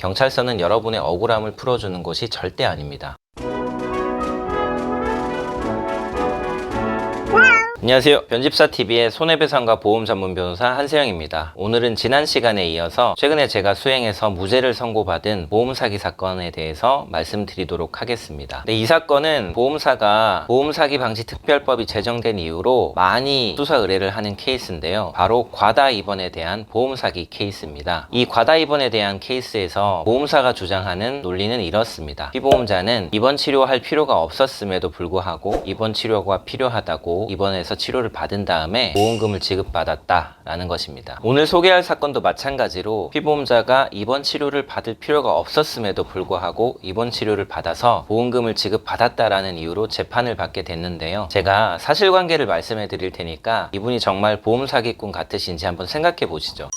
경찰서는 여러분의 억울함을 풀어주는 곳이 절대 아닙니다. 안녕하세요. 변집사TV의 손해배상과 보험 전문 변호사 한세영입니다. 오늘은 지난 시간에 이어서 최근에 제가 수행해서 무죄를 선고받은 보험 사기 사건에 대해서 말씀드리도록 하겠습니다. 이 사건은 보험사가 보험사기 방지 특별법이 제정된 이후로 많이 수사 의뢰를 하는 케이스인데요. 바로 과다 입원에 대한 보험 사기 케이스입니다. 이 과다 입원에 대한 케이스에서 보험사가 주장하는 논리는 이렇습니다. 피보험자는 입원 치료할 필요가 없었음에도 불구하고 입원 치료가 필요하다고 입원해서 치료를 받은 다음에 보험금을 지급받았다라는 것입니다. 오늘 소개할 사건도 마찬가지로 피보험자가 입원 치료를 받을 필요가 없었음에도 불구하고 입원 치료를 받아서 보험금을 지급받았다라는 이유로 재판을 받게 됐는데요. 제가 사실관계를 말씀해 드릴 테니까 이분이 정말 보험 사기꾼 같으신지 한번 생각해 보시죠.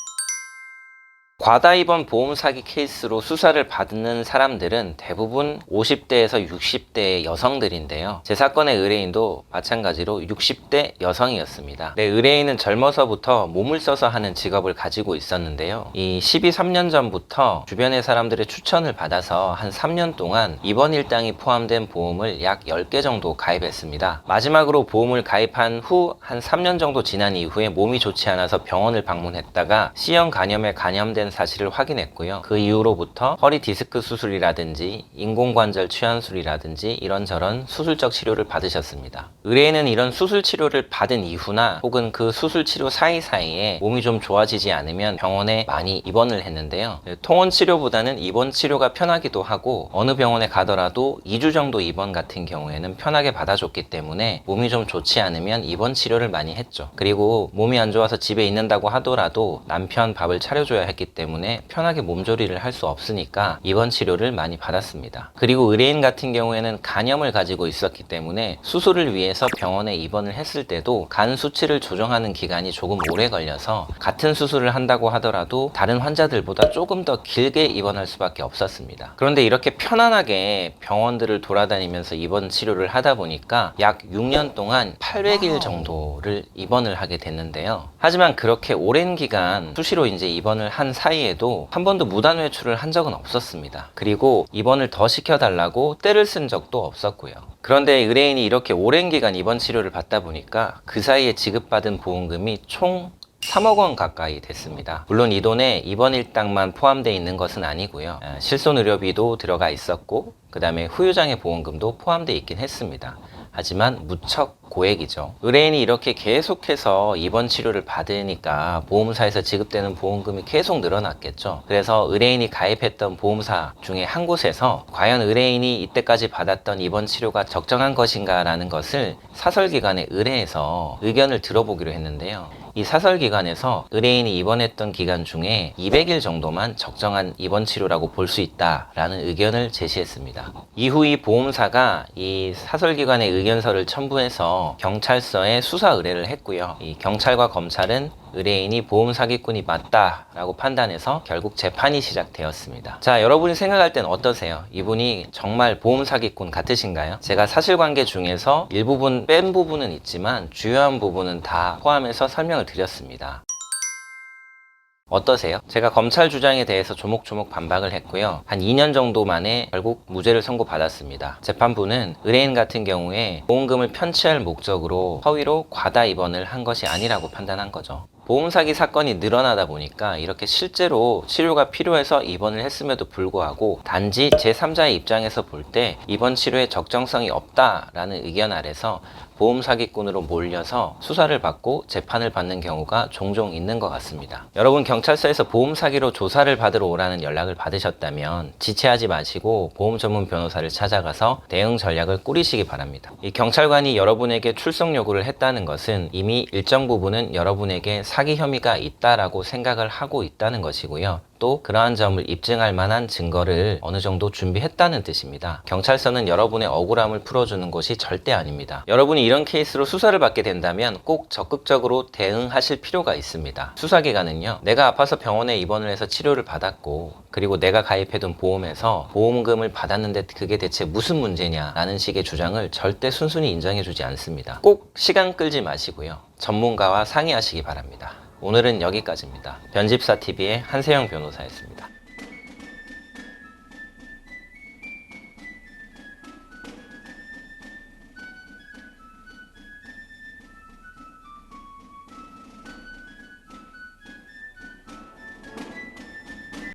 과다 입원 보험 사기 케이스로 수사를 받는 사람들은 대부분 50대에서 60대의 여성들인데요. 제 사건의 의뢰인도 마찬가지로 60대 여성이었습니다. 의뢰인은 젊어서부터 몸을 써서 하는 직업을 가지고 있었는데요. 이 3년 전부터 주변의 사람들의 추천을 받아서 한 3년 동안 입원 일당이 포함된 보험을 약 10개 정도 가입했습니다. 마지막으로 보험을 가입한 후 한 3년 정도 지난 이후에 몸이 좋지 않아서 병원을 방문했다가 C형 간염에 감염된 사실을 확인했고요. 그 이후로부터 허리 디스크 수술이라든지 인공관절 취한술이라든지 이런저런 수술적 치료를 받으셨습니다. 의뢰인은 이런 수술 치료를 받은 이후나 혹은 그 수술 치료 사이사이에 몸이 좀 좋아지지 않으면 병원에 많이 입원을 했는데요. 통원 치료보다는 입원 치료가 편하기도 하고 어느 병원에 가더라도 2주 정도 입원 같은 경우에는 편하게 받아줬기 때문에 몸이 좀 좋지 않으면 입원 치료를 많이 했죠. 그리고 몸이 안 좋아서 집에 있는다고 하더라도 남편 밥을 차려줘야 했기 때문에 편하게 몸조리를 할 수 없으니까 입원 치료를 많이 받았습니다. 그리고 의뢰인 같은 경우에는 간염을 가지고 있었기 때문에 수술을 위해서 병원에 입원을 했을 때도 간 수치를 조정하는 기간이 조금 오래 걸려서 같은 수술을 한다고 하더라도 다른 환자들보다 조금 더 길게 입원할 수밖에 없었습니다. 그런데 이렇게 편안하게 병원들을 돌아다니면서 입원 치료를 하다 보니까 약 6년 동안 800일 정도를 입원을 하게 됐는데요. 하지만 그렇게 오랜 기간 수시로 이제 입원을 한 사이에도 한 번도 무단 외출을 한 적은 없었습니다. 그리고 입원을 더 시켜달라고 떼를 쓴 적도 없었고요. 그런데 의뢰인이 이렇게 오랜 기간 입원 치료를 받다 보니까 그 사이에 지급받은 보험금이 총 3억 원 가까이 됐습니다. 물론 이 돈에 입원 일당만 포함되어 있는 것은 아니고요. 실손의료비도 들어가 있었고 그 다음에 후유장애 보험금도 포함되어 있긴 했습니다. 하지만 무척 고액이죠. 의뢰인이 이렇게 계속해서 입원 치료를 받으니까 보험사에서 지급되는 보험금이 계속 늘어났겠죠. 그래서 의뢰인이 가입했던 보험사 중에 한 곳에서 과연 의뢰인이 이때까지 받았던 입원 치료가 적정한 것인가 라는 것을 사설기관에 의뢰해서 의견을 들어보기로 했는데요. 이 사설기관에서 의뢰인이 입원했던 기간 중에 200일 정도만 적정한 입원 치료라고 볼 수 있다라는 의견을 제시했습니다. 이후 이 보험사가 이 사설기관의 의견서를 첨부해서 경찰서에 수사 의뢰를 했고요. 이 경찰과 검찰은 의뢰인이 보험 사기꾼이 맞다라고 판단해서 결국 재판이 시작되었습니다. 자, 여러분이 생각할 땐 어떠세요? 이분이 정말 보험 사기꾼 같으신가요? 제가 사실관계 중에서 일부분 뺀 부분은 있지만 주요한 부분은 다 포함해서 설명을 드렸습니다. 어떠세요? 제가 검찰 주장에 대해서 조목조목 반박을 했고요. 한 2년 정도 만에 결국 무죄를 선고받았습니다. 재판부는 의뢰인 같은 경우에 보험금을 편취할 목적으로 허위로 과다 입원을 한 것이 아니라고 판단한 거죠. 보험 사기 사건이 늘어나다 보니까 이렇게 실제로 치료가 필요해서 입원을 했음에도 불구하고 단지 제3자의 입장에서 볼 때 입원 치료에 적정성이 없다라는 의견 아래서 보험 사기꾼으로 몰려서 수사를 받고 재판을 받는 경우가 종종 있는 것 같습니다. 여러분 경찰서에서 보험 사기로 조사를 받으러 오라는 연락을 받으셨다면 지체하지 마시고 보험 전문 변호사를 찾아가서 대응 전략을 꾸리시기 바랍니다. 이 경찰관이 여러분에게 출석 요구를 했다는 것은 이미 일정 부분은 여러분에게 사기 혐의가 있다라고 생각을 하고 있다는 것이고요. 또 그러한 점을 입증할 만한 증거를 어느 정도 준비했다는 뜻입니다. 경찰서는 여러분의 억울함을 풀어주는 곳이 절대 아닙니다. 여러분이 이런 케이스로 수사를 받게 된다면 꼭 적극적으로 대응하실 필요가 있습니다. 수사기관은요, 내가 아파서 병원에 입원을 해서 치료를 받았고 그리고 내가 가입해둔 보험에서 보험금을 받았는데 그게 대체 무슨 문제냐 라는 식의 주장을 절대 순순히 인정해주지 않습니다. 꼭 시간 끌지 마시고요, 전문가와 상의하시기 바랍니다. 오늘은 여기까지입니다. 변집사TV의 한세영 변호사였습니다.